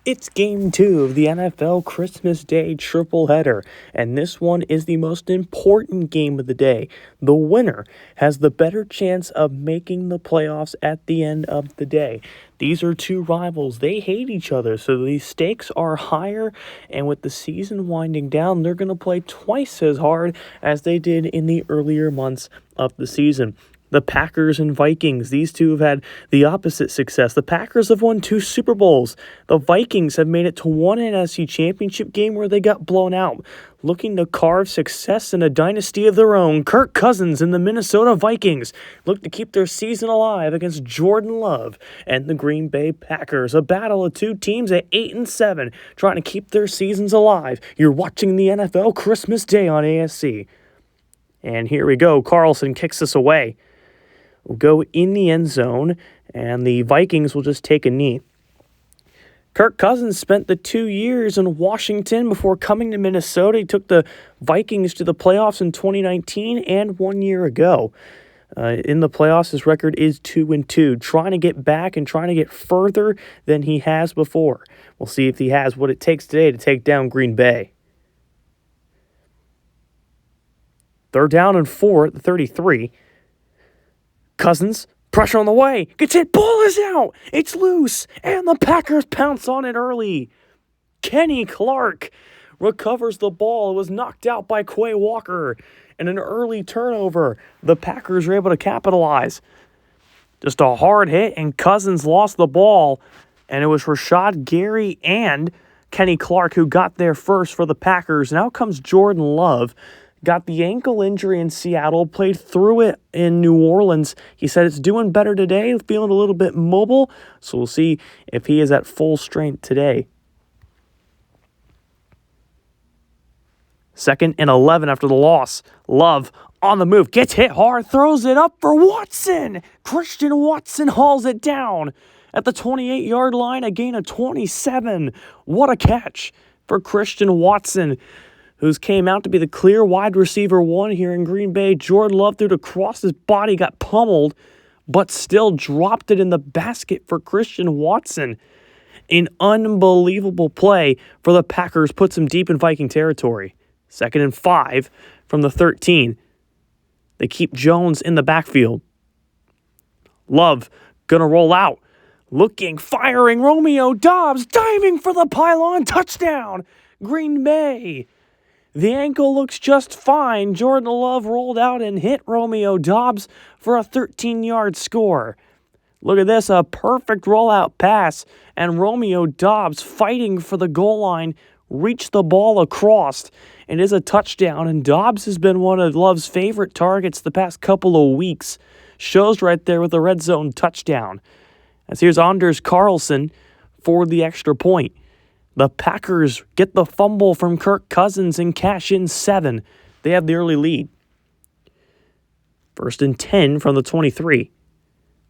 It's Game 2 of the NFL Christmas Day tripleheader, and this one is the most important game of the day. The winner has the better chance of making the playoffs at the end of the day. These are two rivals. They hate each other, so the stakes are higher, and with the season winding down, they're going to play twice as hard as they did in the earlier months of the season. The Packers and Vikings, these two have had the opposite success. The Packers have won 2 Super Bowls. The Vikings have made it to one NFC Championship game where they got blown out. Looking to carve success in a dynasty of their own, Kirk Cousins and the Minnesota Vikings look to keep their season alive against Jordan Love and the Green Bay Packers. A battle of two teams at 8-7 trying to keep their seasons alive. You're watching the NFL Christmas Day on ASC. And here we go. Carlson kicks us away. Will go in the end zone, and the Vikings will just take a knee. Kirk Cousins spent the 2 years in Washington before coming to Minnesota. He took the Vikings to the playoffs in 2019 and 1 year ago. In the playoffs, his record is 2-2, trying to get back and trying to get further than he has before. We'll see if he has what it takes today to take down Green Bay. 3rd down and 4 at the 33. Cousins, pressure on the way, gets hit, ball is out, it's loose, and the Packers pounce on it early. Kenny Clark recovers the ball. It was knocked out by Quay Walker, and an early turnover. The Packers were able to capitalize. Just a hard hit, and Cousins lost the ball, and it was Rashad Gary and Kenny Clark who got there first for the Packers. Now comes Jordan Love. Got the ankle injury in Seattle, played through it in New Orleans. He said it's doing better today, feeling a little bit mobile. So we'll see if he is at full strength today. 2nd and 11 after the loss. Love on the move, gets hit hard, throws it up for Watson. Christian Watson hauls it down at the 28-yard line, a gain of 27. What a catch for Christian Watson, who's came out to be the clear wide receiver 1 here in Green Bay. Jordan Love threw it across his body, got pummeled, but still dropped it in the basket for Christian Watson. An unbelievable play for the Packers, puts him deep in Viking territory. 2nd and 5 from the 13. They keep Jones in the backfield. Love gonna roll out. Looking, firing, Romeo Doubs diving for the pylon. Touchdown, Green Bay. The ankle looks just fine. Jordan Love rolled out and hit Romeo Doubs for a 13-yard score. Look at this, a perfect rollout pass, and Romeo Doubs fighting for the goal line reached the ball across. It is a touchdown, and Doubs has been one of Love's favorite targets the past couple of weeks. Shows right there with the red zone touchdown. As here's Anders Carlson for the extra point. The Packers get the fumble from Kirk Cousins and cash in 7. They have the early lead. 1st and 10 from the 23.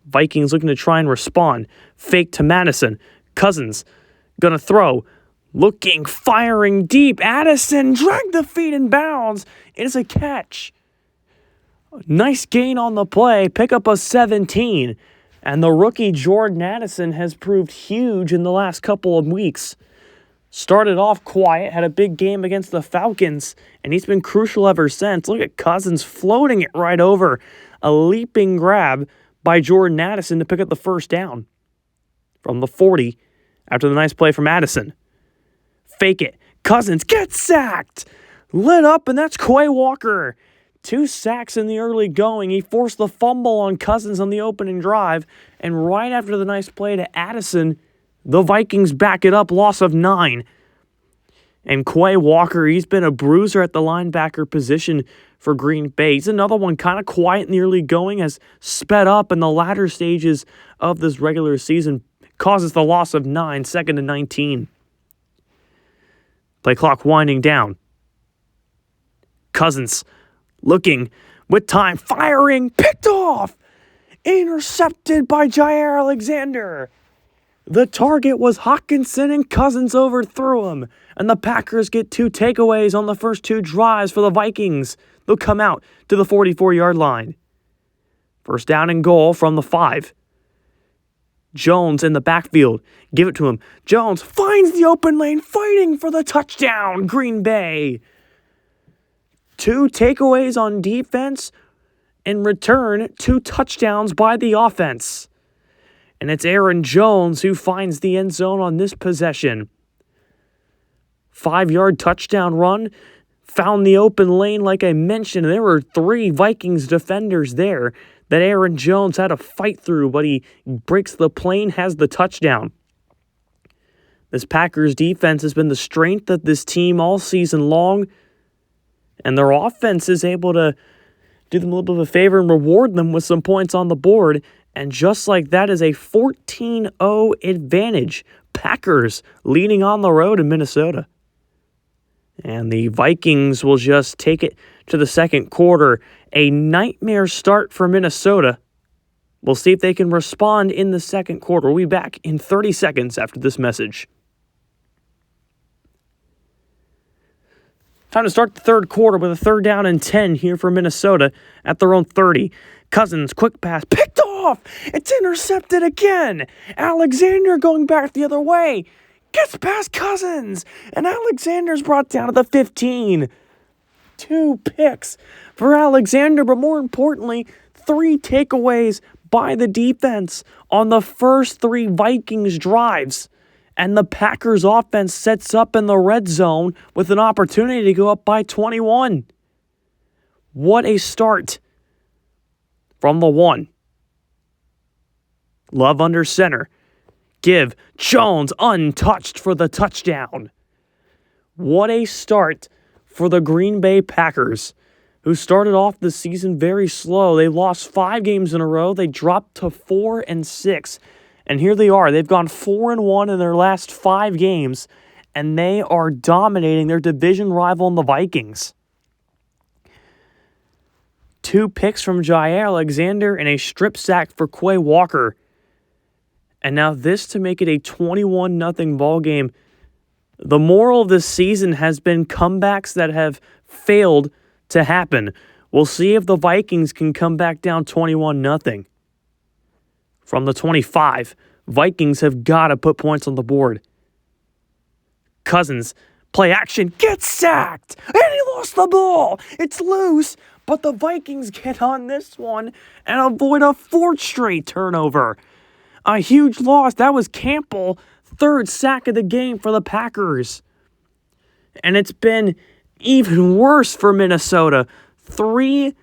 Vikings looking to try and respond. Fake to Madison. Cousins gonna throw. Looking, firing deep. Addison dragged the feet in bounds. It is a catch. Nice gain on the play. Pick up a 17. And the rookie Jordan Addison has proved huge in the last couple of weeks. Started off quiet, had a big game against the Falcons, and he's been crucial ever since. Look at Cousins floating it right over. A leaping grab by Jordan Addison to pick up the 1st down. From the 40, after the nice play from Addison. Fake it. Cousins gets sacked. Lit up, and that's Quay Walker. 2 sacks in the early going. He forced the fumble on Cousins on the opening drive, and right after the nice play to Addison, the Vikings back it up, loss of 9. And Quay Walker, he's been a bruiser at the linebacker position for Green Bay. He's another one kind of quiet in the early going, has sped up in the latter stages of this regular season. Causes the loss of 9, 2nd and 19. Play clock winding down. Cousins looking with time, firing, picked off. Intercepted by Jair Alexander. The target was Hawkinson, and Cousins overthrew him. And the Packers get 2 takeaways on the first 2 drives for the Vikings. They'll come out to the 44-yard line. 1st down and goal from the 5. Jones in the backfield. Give it to him. Jones finds the open lane, fighting for the touchdown, Green Bay. 2 takeaways on defense. In return, 2 touchdowns by the offense. And it's Aaron Jones who finds the end zone on this possession. 5-yard touchdown run. Found the open lane like I mentioned. There were 3 Vikings defenders there that Aaron Jones had to fight through, but he breaks the plane, has the touchdown. This Packers defense has been the strength of this team all season long, and their offense is able to do them a little bit of a favor and reward them with some points on the board, and just like that is a 14-0 advantage. Packers leading on the road in Minnesota. And the Vikings will just take it to the second quarter. A nightmare start for Minnesota. We'll see if they can respond in the second quarter. We'll be back in 30 seconds after this message. Time to start the third quarter with a 3rd down and 10 here for Minnesota at their own 30. Cousins, quick pass, picked off! It's intercepted again! Alexander going back the other way. Gets past Cousins, and Alexander's brought down to the 15. 2 picks for Alexander, but more importantly, 3 takeaways by the defense on the first 3 Vikings drives. And the Packers offense sets up in the red zone with an opportunity to go up by 21. What a start from the 1. Love under center. Give Jones untouched for the touchdown. What a start for the Green Bay Packers, who started off the season very slow. They lost 5 games in a row. They dropped to 4-6. And here they are. They've gone 4-1 in their last 5 games, and they are dominating their division rival in the Vikings. 2 picks from Jair Alexander and a strip sack for Quay Walker. And now this to make it a 21-0 ball game. The moral of this season has been comebacks that have failed to happen. We'll see if the Vikings can come back down 21-0. From the 25, Vikings have got to put points on the board. Cousins, play action, gets sacked, and he lost the ball. It's loose, but the Vikings get on this one and avoid a 4th straight turnover. A huge loss. That was Campbell, 3rd sack of the game for the Packers. And it's been even worse for Minnesota. 3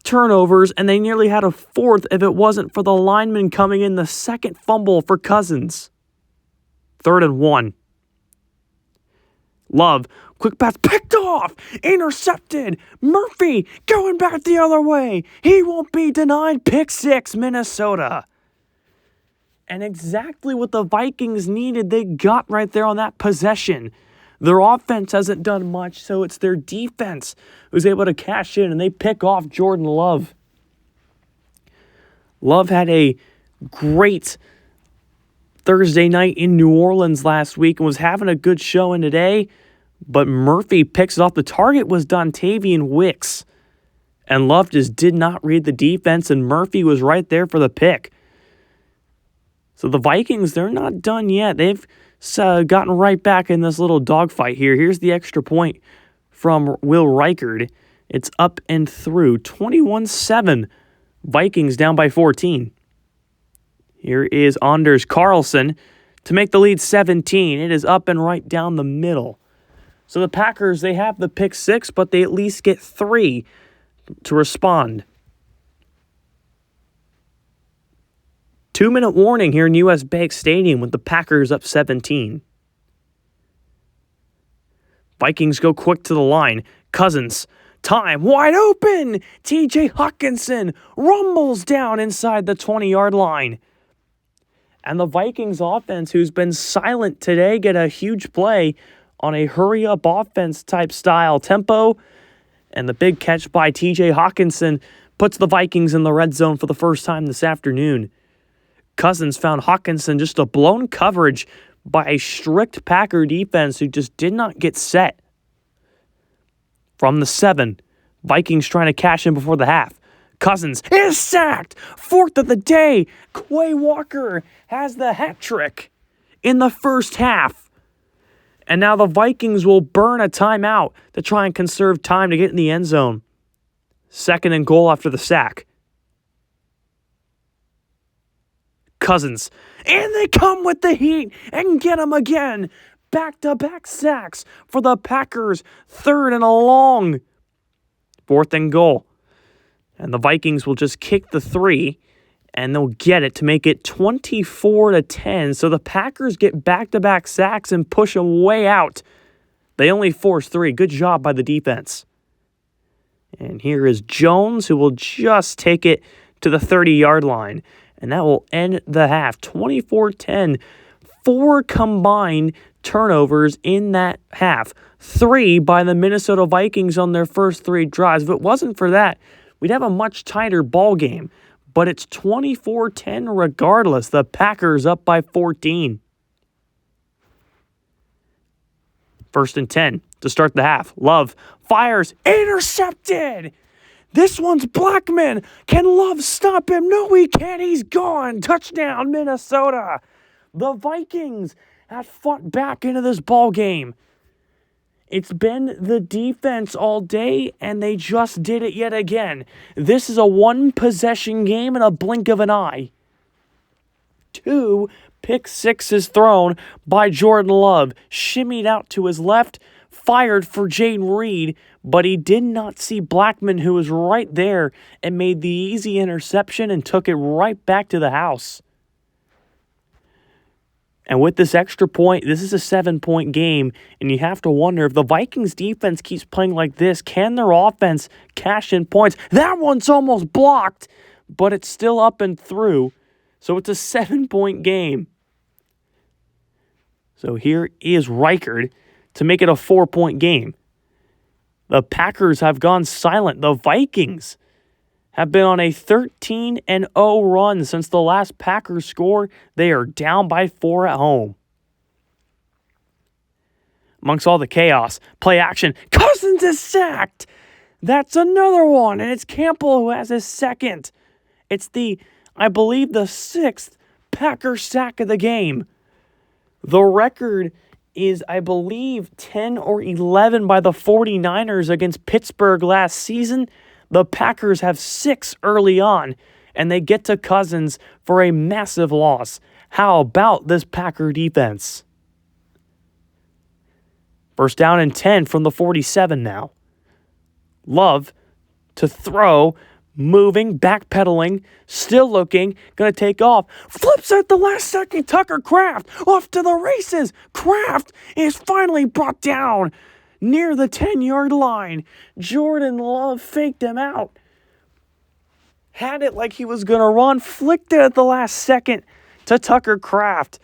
turnovers, and they nearly had a 4th if it wasn't for the lineman coming in the second fumble for Cousins. 3rd and 1. Love, quick pass, picked off, intercepted. Murphy going back the other way. He won't be denied. Pick 6, Minnesota. And exactly what the Vikings needed, they got right there on that possession. Their offense hasn't done much, so it's their defense who's able to cash in, and they pick off Jordan Love. Love had a great Thursday night in New Orleans last week and was having a good showing today, but Murphy picks it off. The target was Dontavian Wicks, and Love just did not read the defense, and Murphy was right there for the pick. So the Vikings, they're not done yet. They've gotten right back in this little dogfight here. Here's the extra point from Will Reichard. It's up and through. 21-7. Vikings down by 14. Here is Anders Carlson to make the lead 17. It is up and right down the middle. So the Packers, they have the pick 6, but they at least get 3 to respond. 2-minute warning here in U.S. Bank Stadium with the Packers up 17. Vikings go quick to the line. Cousins, time, wide open! T.J. Hawkinson rumbles down inside the 20-yard line. And the Vikings offense, who's been silent today, get a huge play on a hurry-up offense type style tempo. And the big catch by T.J. Hawkinson puts the Vikings in the red zone for the first time this afternoon. Cousins found Hawkinson just a blown coverage by a strict Packer defense who just did not get set. From the 7, Vikings trying to cash in before the half. Cousins is sacked. Fourth of the day. Quay Walker has the hat trick in the first half. And now the Vikings will burn a timeout to try and conserve time to get in the end zone. Second and goal after the sack. Cousins. And they come with the heat and get him again. Back-to-back sacks for the Packers. Third and a long. Fourth and goal. And the Vikings will just kick the 3, and they'll get it to make it 24-10. So the Packers get back-to-back sacks and push them way out. They only force 3. Good job by the defense. And here is Jones, who will just take it to the 30-yard line. And that will end the half. 24-10. 4 combined turnovers in that half. 3 by the Minnesota Vikings on their first 3 drives. If it wasn't for that, we'd have a much tighter ball game. But it's 24-10 regardless. The Packers up by 14. First and 10 to start the half. Love fires. Intercepted! This one's Blackman. Can Love stop him? No, he can't. He's gone. Touchdown, Minnesota. The Vikings have fought back into this ball game. It's been the defense all day, and they just did it yet again. This is a one-possession game in a blink of an eye. 2 pick sixes thrown by Jordan Love. Shimmied out to his left, fired for Jaden Reed, but he did not see Blackman, who was right there, and made the easy interception and took it right back to the house. And with this extra point, this is a 7-point game, and you have to wonder if the Vikings defense keeps playing like this, can their offense cash in points? That one's almost blocked, but it's still up and through. So it's a 7-point game. So here is Reichard to make it a 4-point game. The Packers have gone silent. The Vikings have been on a 13-0 run since the last Packers score. They are down by 4 at home. Amongst all the chaos, play action. Cousins is sacked. That's another one, and it's Campbell who has his second. It's I believe, the 6th Packer sack of the game. The record is, I believe, 10 or 11 by the 49ers against Pittsburgh last season. The Packers have 6 early on, and they get to Cousins for a massive loss. How about this Packer defense? First down and 10 from the 47 now. Love to throw, moving, backpedaling, still looking, going to take off. Flips at the last second. Tucker Kraft off to the races. Kraft is finally brought down near the 10-yard line. Jordan Love faked him out. Had it like he was going to run. Flicked it at the last second to Tucker Kraft.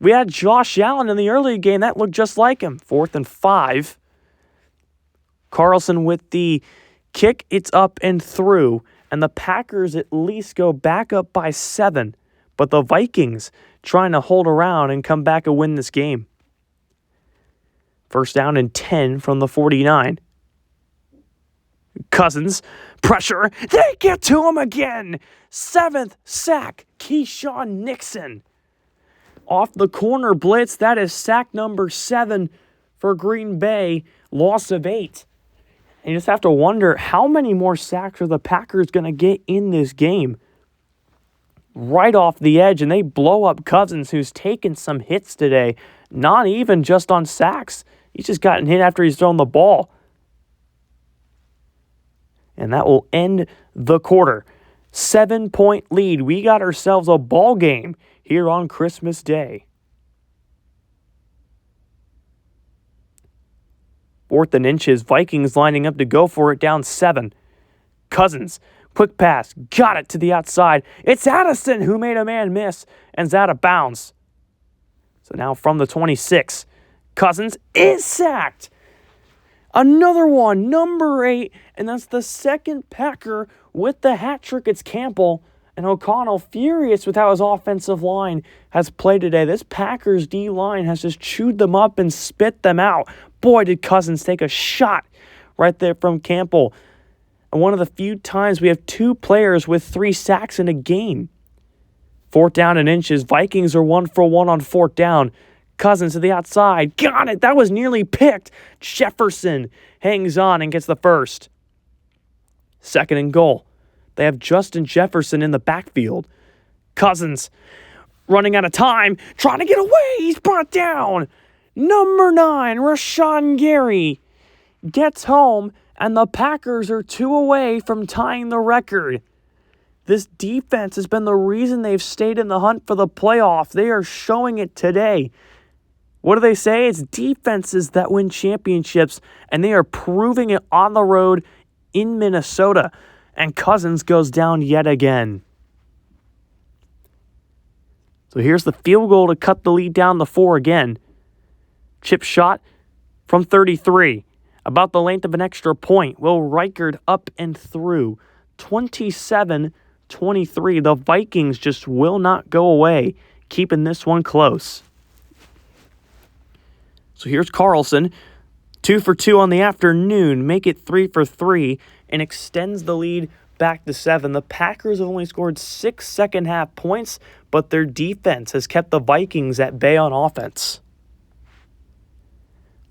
We had Josh Allen in the early game. That looked just like him. 4th and 5. Carlson with the kick. It's up and through. And the Packers at least go back up by 7. But the Vikings trying to hold around and come back and win this game. First down and 10 from the 49. Cousins, pressure. They get to him again. 7th sack, Keyshawn Nixon. Off the corner blitz, that is sack number 7 for Green Bay. Loss of 8. And you just have to wonder, how many more sacks are the Packers going to get in this game? Right off the edge, and they blow up Cousins, who's taken some hits today. Not even just on sacks. He's just gotten hit after he's thrown the ball. And that will end the quarter. 7-point lead. We got ourselves a ball game here on Christmas Day. 4th and inches. Vikings lining up to go for it, down 7. Cousins, quick pass. Got it to the outside. It's Addison who made a man miss and is out of bounds. So now from the 26, Cousins is sacked. Another one, number 8, and that's the second Packer with the hat trick. It's Campbell, and O'Connell furious with how his offensive line has played today. This Packers D-line has just chewed them up and spit them out. Boy, did Cousins take a shot right there from Campbell. and one of the few times we have two players with 3 sacks in a game. 4th down and inches. Vikings are 1 for 1 on 4th down. Cousins to the outside. Got it. That was nearly picked. Jefferson hangs on and gets the first. 2nd and goal. They have Justin Jefferson in the backfield. Cousins running out of time, trying to get away. He's brought down. Number 9, Rashawn Gary gets home, and the Packers are 2 away from tying the record. This defense has been the reason they've stayed in the hunt for the playoff. They are showing it today. What do they say? It's defenses that win championships, and they are proving it on the road in Minnesota. And Cousins goes down yet again. So here's the field goal to cut the lead down to 4 again. Chip shot from 33. About the length of an extra point. Will Reichard up and through. 27-23. The Vikings just will not go away, keeping this one close. So here's Carlson. 2 for 2 on the afternoon. Make it 3 for 3 and extends the lead back to 7. The Packers have only scored 6 second-half points, but their defense has kept the Vikings at bay on offense.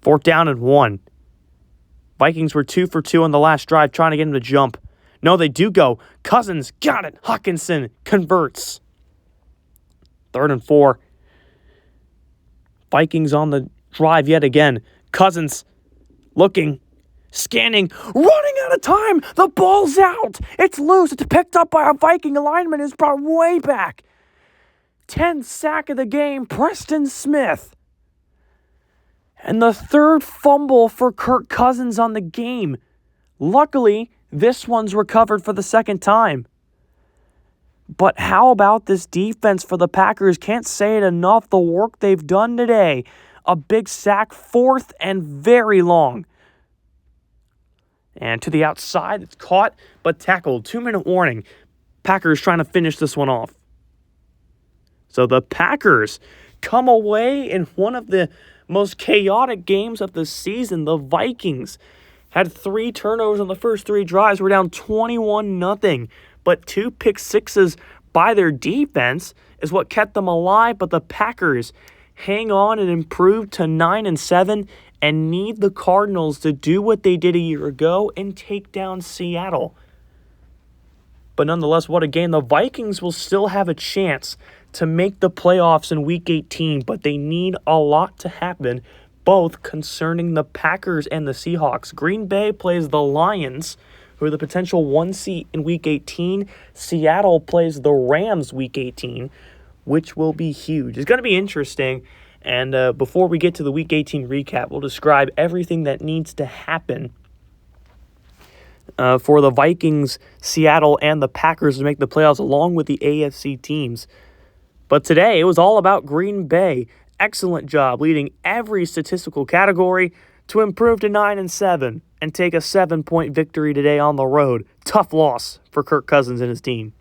4th down and 1. Vikings were 2 for 2 on the last drive, trying to get him to jump. No, they do go. Cousins got it. Hawkinson converts. 3rd and 4. Vikings on the drive yet again. Cousins looking, scanning, running out of time. The ball's out. It's loose. It's picked up by a Viking lineman who's brought way back. 10th sack of the game, Preston Smith. And the 3rd fumble for Kirk Cousins on the game. Luckily, this one's recovered for the 2nd time. But how about this defense for the Packers? Can't say it enough, the work they've done today. A big sack, 4th and very long. And to the outside, it's caught, but tackled. 2-minute warning. Packers trying to finish this one off. So the Packers come away in one of the most chaotic games of the season. The Vikings had 3 turnovers on the first 3 drives. We're down 21-0. But 2 pick sixes by their defense is what kept them alive. But the Packers hang on and improve to 9-7 and need the Cardinals to do what they did a year ago and take down Seattle. But nonetheless, what a game. The Vikings will still have a chance to make the playoffs in Week 18, but they need a lot to happen, both concerning the Packers and the Seahawks. Green Bay plays the Lions, who are the potential 1 seed in Week 18. Seattle plays the Rams Week 18, which will be huge. It's going to be interesting. And before we get to the Week 18 recap, we'll describe everything that needs to happen for the Vikings, Seattle, and the Packers to make the playoffs, along with the AFC teams. But today, it was all about Green Bay. Excellent job leading every statistical category to improve to 9-7 and take a 7-point victory today on the road. Tough loss for Kirk Cousins and his team.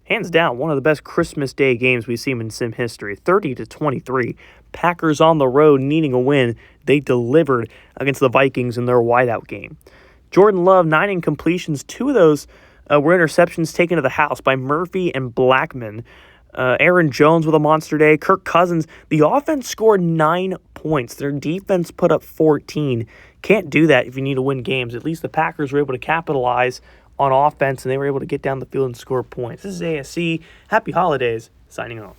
Hands down, one of the best Christmas Day games we've seen in sim history. 30-23. Packers on the road needing a win. They delivered against the Vikings in their whiteout game. Jordan Love, 9 incompletions. 2 of those were interceptions taken to the house by Murphy and Blackman. Aaron Jones with a monster day. Kirk Cousins, the offense scored 9 points. Their defense put up 14. Can't do that if you need to win games. At least the Packers were able to capitalize on offense, and they were able to get down the field and score points. This is ASC. Happy holidays. Signing off.